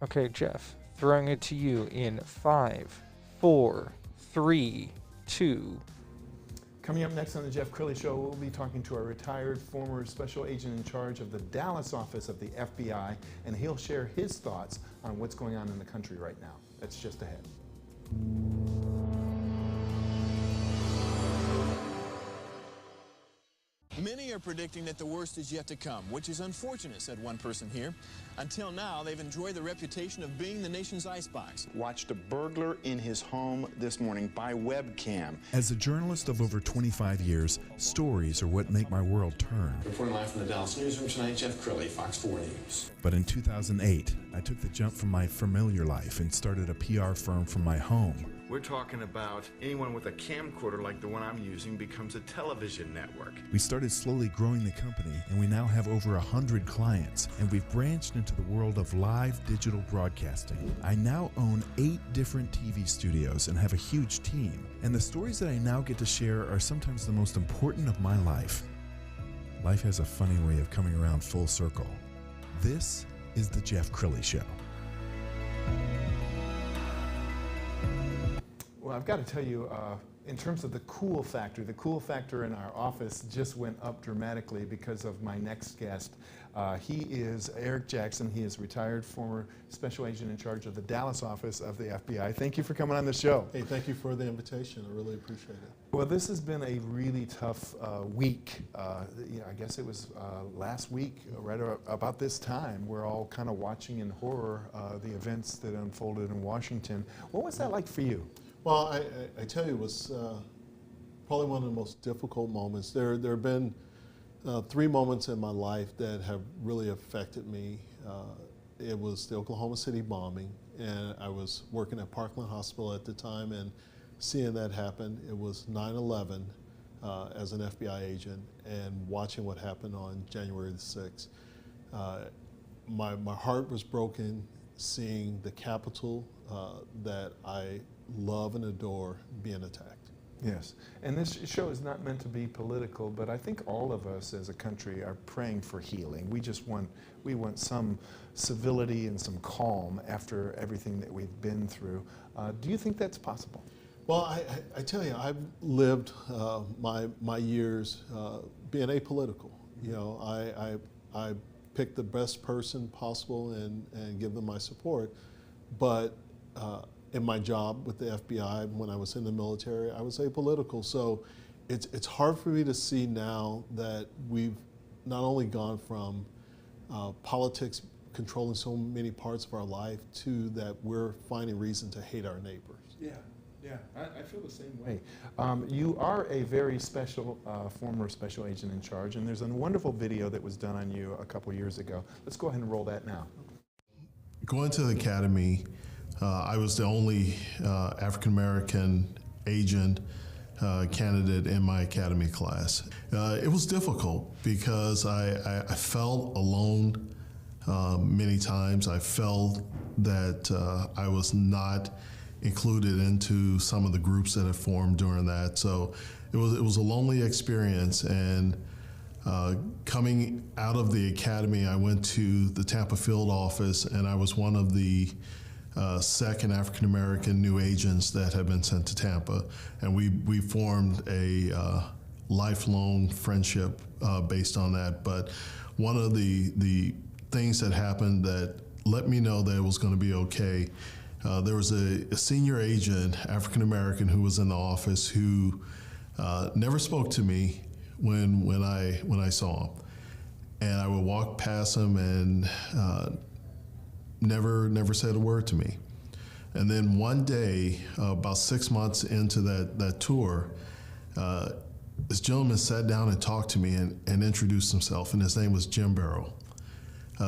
Okay, Jeff, throwing it to you in 5, 4, 3, 2. Coming up next on the Jeff Crilley Show, we'll be talking to a retired former special agent in charge of the Dallas office of the FBI, and he'll share his thoughts on what's going on in the country right now. That's just ahead. Many are predicting that the worst is yet to come, which is unfortunate, said one person here. Until now, they've enjoyed the reputation of being the nation's icebox. Watched a burglar in his home this morning by webcam. As a journalist of over 25 years, stories are what make my world turn. Reporting live from the Dallas newsroom tonight, Jeff Crilley, Fox 4 News. But in 2008, I took the jump from my familiar life and started a PR firm from my home. We're talking about anyone with a camcorder like the one I'm using becomes a television network. We started slowly growing the company, and we now have over 100 clients, and we've branched into the world of live digital broadcasting. I now own 8 different TV studios and have a huge team, and the stories that I now get to share are sometimes the most important of my life. Life has a funny way of coming around full circle. This is the Jeff Crilley Show. Well, I've got to tell you, in terms of the cool factor in our office just went up dramatically because of my next guest. He is Eric Jackson. He is retired former special agent in charge of the Dallas office of the FBI. Thank you for coming on the show. Hey, thank you for the invitation. I really appreciate it. Well, this has been a really tough week. I guess it was last week, right about this time, we're all kind of watching in horror the events that unfolded in Washington. What was that like for you? Well, I tell you, it was probably one of the most difficult moments. There have been 3 moments in my life that have really affected me. It was the Oklahoma City bombing, and I was working at Parkland Hospital at the time, and seeing that happen. It was 9/11 as an FBI agent, and watching what happened on January the 6th. My heart was broken seeing the Capitol that I love and adore being attacked. Yes, and this show is not meant to be political, but I think all of us as a country are praying for healing. We want some civility and some calm after everything that we've been through. Do you think that's possible? Well, I tell you, I've lived my years being apolitical. You know, I pick the best person possible and give them my support, but in my job with the FBI, when I was in the military, I was apolitical. So it's hard for me to see now that we've not only gone from politics controlling so many parts of our life to that we're finding reason to hate our neighbors. Yeah, I feel the same way. You are a very special former special agent in charge, and there's a wonderful video that was done on you a couple years ago. Let's go ahead and roll that now. Going to the academy, I was the only African-American agent candidate in my academy class. It was difficult because I felt alone many times. I felt that I was not included into some of the groups that had formed during that. So it was a lonely experience. And coming out of the academy, I went to the Tampa field office, and I was one of the second African-American new agents that had been sent to Tampa. And we formed a lifelong friendship based on that. But one of the things that happened that let me know that it was going to be okay, there was a senior agent, African-American, who was in the office who never spoke to me when I saw him. And I would walk past him and never said a word to me. And then one day, about 6 months into that tour, this gentleman sat down and talked to me and introduced himself, and his name was Jim Barrow.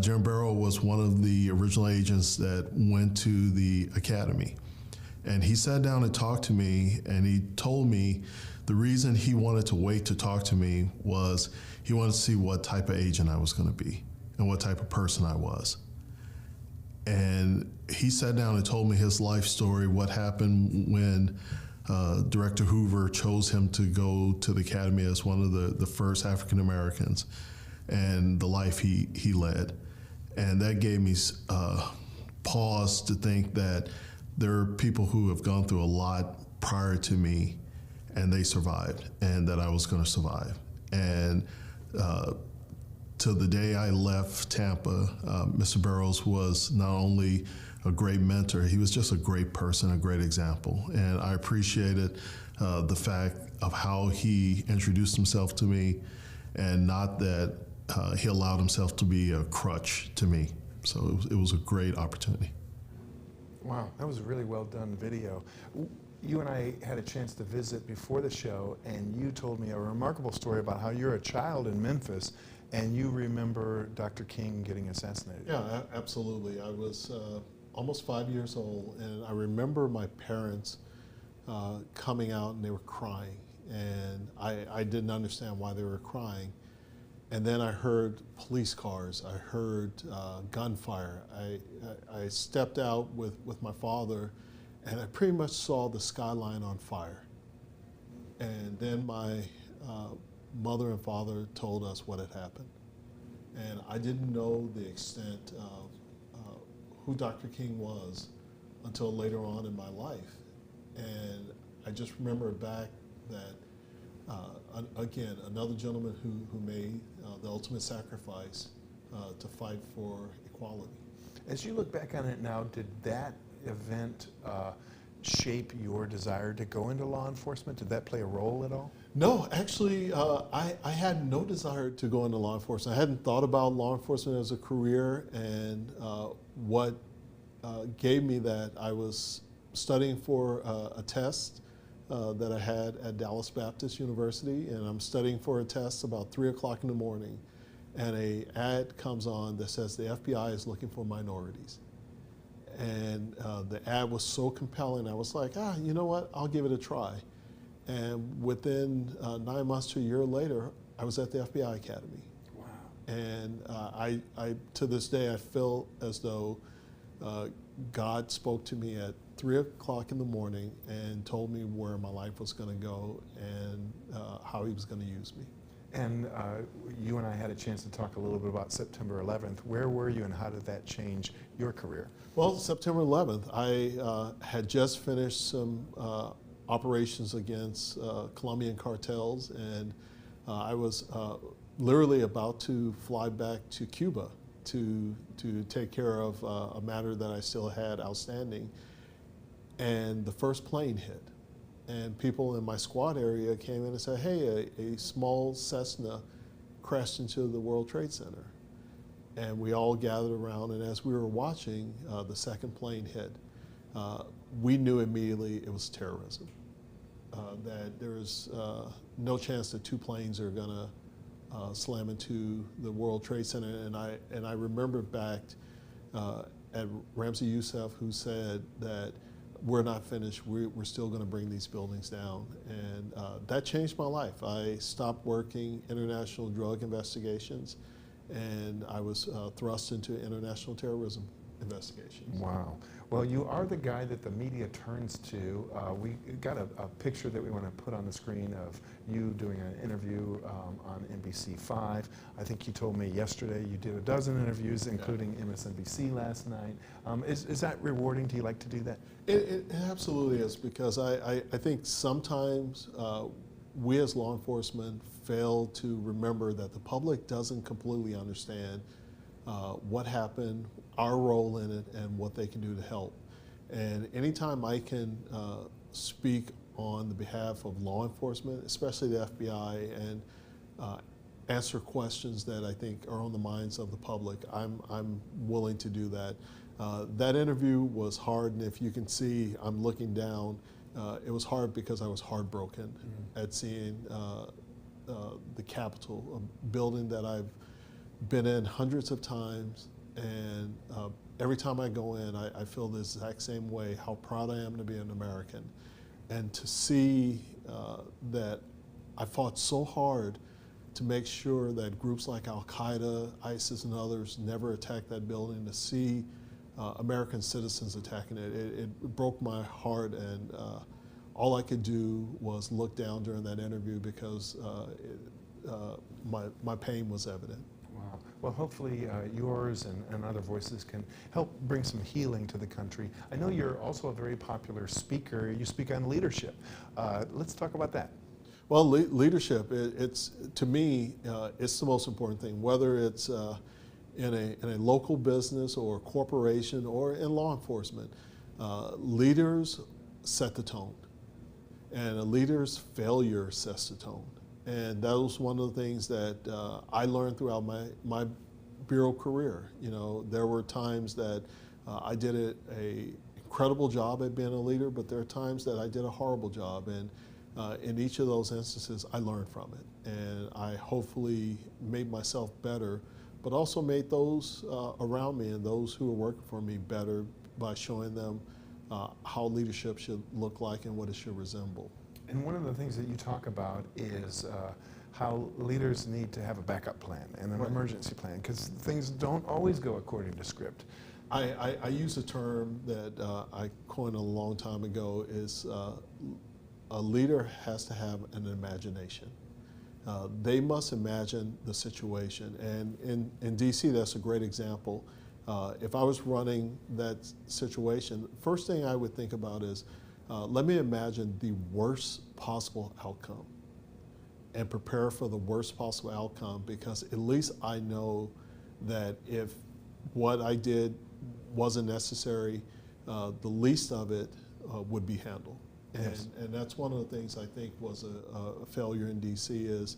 Jim Barrow was one of the original agents that went to the academy. And he sat down and talked to me, and he told me the reason he wanted to wait to talk to me was he wanted to see what type of agent I was going to be and what type of person I was. And he sat down and told me his life story, what happened when Director Hoover chose him to go to the academy as one of the first African Americans, and the life he led. And that gave me pause to think that there are people who have gone through a lot prior to me, and they survived, and that I was going to survive. And till the day I left Tampa, Mr. Barrows was not only a great mentor, he was just a great person, a great example. And I appreciated the fact of how he introduced himself to me, and not that he allowed himself to be a crutch to me. So it was a great opportunity. Wow, that was a really well done video. You and I had a chance to visit before the show, and you told me a remarkable story about how you're a child in Memphis, and you remember Dr. King getting assassinated. Yeah, absolutely. I was almost 5 years old, and I remember my parents coming out, and they were crying, and I didn't understand why they were crying. And then I heard police cars, I heard gunfire. I stepped out with my father, and I pretty much saw the skyline on fire. And then my mother and father told us what had happened. And I didn't know the extent of who Dr. King was until later on in my life. And I just remember back that, again, another gentleman who made the ultimate sacrifice to fight for equality. As you look back on it now, did that event shape your desire to go into law enforcement? Did that play a role at all? No, actually, I had no desire to go into law enforcement. I hadn't thought about law enforcement as a career, and what gave me that, I was studying for a test that I had at Dallas Baptist University, and I'm studying for a test about 3 o'clock in the morning, and an ad comes on that says the FBI is looking for minorities. And the ad was so compelling, I was like, you know what, I'll give it a try. And within 9 months to a year later, I was at the FBI Academy. Wow. And I to this day, I feel as though God spoke to me at 3 o'clock in the morning and told me where my life was going to go, and how he was going to use me. And you and I had a chance to talk a little bit about September 11th. Where were you, and how did that change your career? Well, September 11th, I had just finished some operations against Colombian cartels, and I was literally about to fly back to Cuba to take care of a matter that I still had outstanding. And the first plane hit. And people in my squad area came in and said, hey, a small Cessna crashed into the World Trade Center. And we all gathered around, and as we were watching the second plane hit, we knew immediately it was terrorism. That there was no chance that two planes are gonna slam into the World Trade Center. And I remember back at Ramsey Youssef, who said that we're not finished, we're still gonna bring these buildings down. And that changed my life. I stopped working international drug investigations, and I was thrust into international terrorism investigations. Wow. Well, you are the guy that the media turns to. We got a picture that we want to put on the screen of you doing an interview on NBC5. I think you told me yesterday you did a dozen interviews, including MSNBC last night. Is that rewarding? Do you like to do that? It absolutely is, because I think sometimes we as law enforcement fail to remember that the public doesn't completely understand what happened, our role in it, and what they can do to help. And anytime I can speak on the behalf of law enforcement, especially the FBI, and answer questions that I think are on the minds of the public, I'm willing to do that. That interview was hard, and if you can see, I'm looking down. It was hard because I was heartbroken at seeing the Capitol, a building that I've been in hundreds of times, and every time I go in, I feel the exact same way, how proud I am to be an American. And to see that I fought so hard to make sure that groups like Al-Qaeda, ISIS, and others never attacked that building, to see American citizens attacking it, it broke my heart, and all I could do was look down during that interview, because my pain was evident. Wow. Well, hopefully yours and other voices can help bring some healing to the country. I know you're also a very popular speaker. You speak on leadership. Let's talk about that. Well, leadership, it's to me, it's the most important thing, whether it's in a local business or corporation or in law enforcement. Leaders set the tone, and a leader's failure sets the tone. And that was one of the things that I learned throughout my bureau career. You know, there were times that I did an incredible job at being a leader, but there are times that I did a horrible job. And in each of those instances, I learned from it. And I hopefully made myself better, but also made those around me and those who were working for me better by showing them how leadership should look like and what it should resemble. And one of the things that you talk about is how leaders need to have a backup plan and an emergency plan, because things don't always go according to script. I use a term that I coined a long time ago is a leader has to have an imagination. They must imagine the situation. And in DC, that's a great example. If I was running that situation, first thing I would think about is, let me imagine the worst possible outcome and prepare for the worst possible outcome, because at least I know that if what I did wasn't necessary, the least of it would be handled. Yes. And that's one of the things I think was a failure in DC is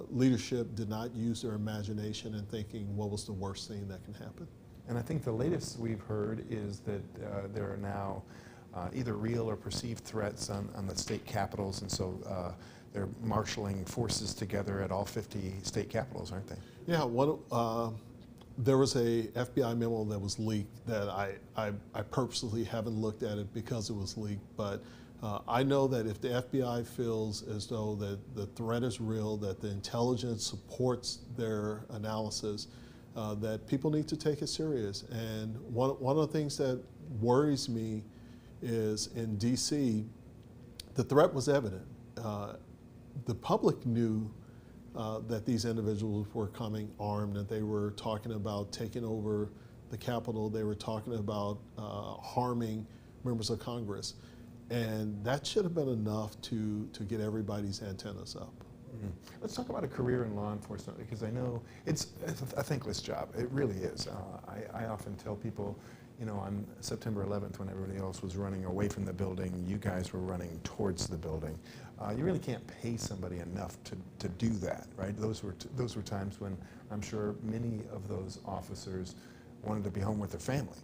leadership did not use their imagination in thinking what was the worst thing that can happen. And I think the latest we've heard is that there are now either real or perceived threats on the state capitals, and so they're marshaling forces together at all 50 state capitals, aren't they? Yeah, there was a FBI memo that was leaked that I purposely haven't looked at it because it was leaked, but I know that if the FBI feels as though that the threat is real, that the intelligence supports their analysis, that people need to take it serious. And one of the things that worries me is in DC, the threat was evident. The public knew that these individuals were coming armed, that they were talking about taking over the Capitol, they were talking about harming members of Congress. And that should have been enough to get everybody's antennas up. Mm-hmm. Let's talk about a career in law enforcement, because I know it's a thankless job. It really is. I often tell people, you know, on September 11th, when everybody else was running away from the building, you guys were running towards the building. You really can't pay somebody enough to do that, right? Those were times when I'm sure many of those officers wanted to be home with their family.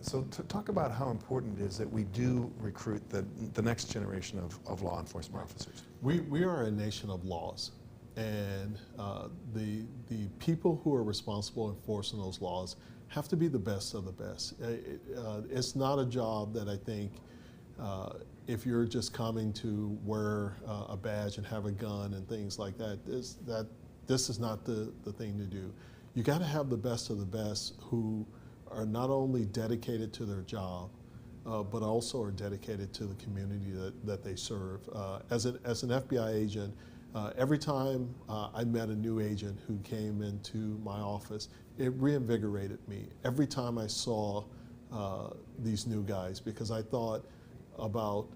So to talk about how important it is that we do recruit the next generation of law enforcement officers. We are a nation of laws, and the people who are responsible enforcing those laws have to be the best of the best. It's not a job that I think if you're just coming to wear a badge and have a gun and things like that, this is not the thing to do. You got to have the best of the best who are not only dedicated to their job, but also are dedicated to the community that they serve. As an FBI agent, every time I met a new agent who came into my office, it reinvigorated me. Every time I saw these new guys, because I thought about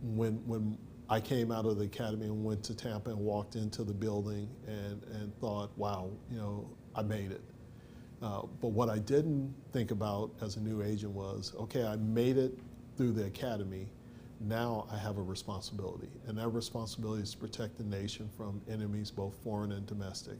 when I came out of the academy and went to Tampa and walked into the building and thought, wow, you know, I made it. But what I didn't think about as a new agent was, okay, I made it through the academy. Now I have a responsibility, and that responsibility is to protect the nation from enemies, both foreign and domestic.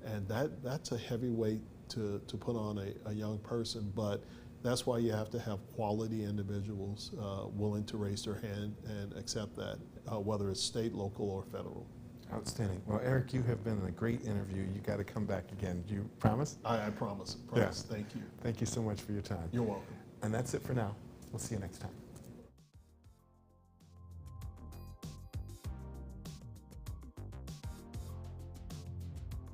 And that's a heavy weight to put on a young person, but that's why you have to have quality individuals willing to raise their hand and accept that, whether it's state, local, or federal. Outstanding. Well, Eric, you have been a great interview. You got to come back again. Do you promise? I promise. Yeah. Thank you. Thank you so much for your time. You're welcome. And that's it for now. We'll see you next time.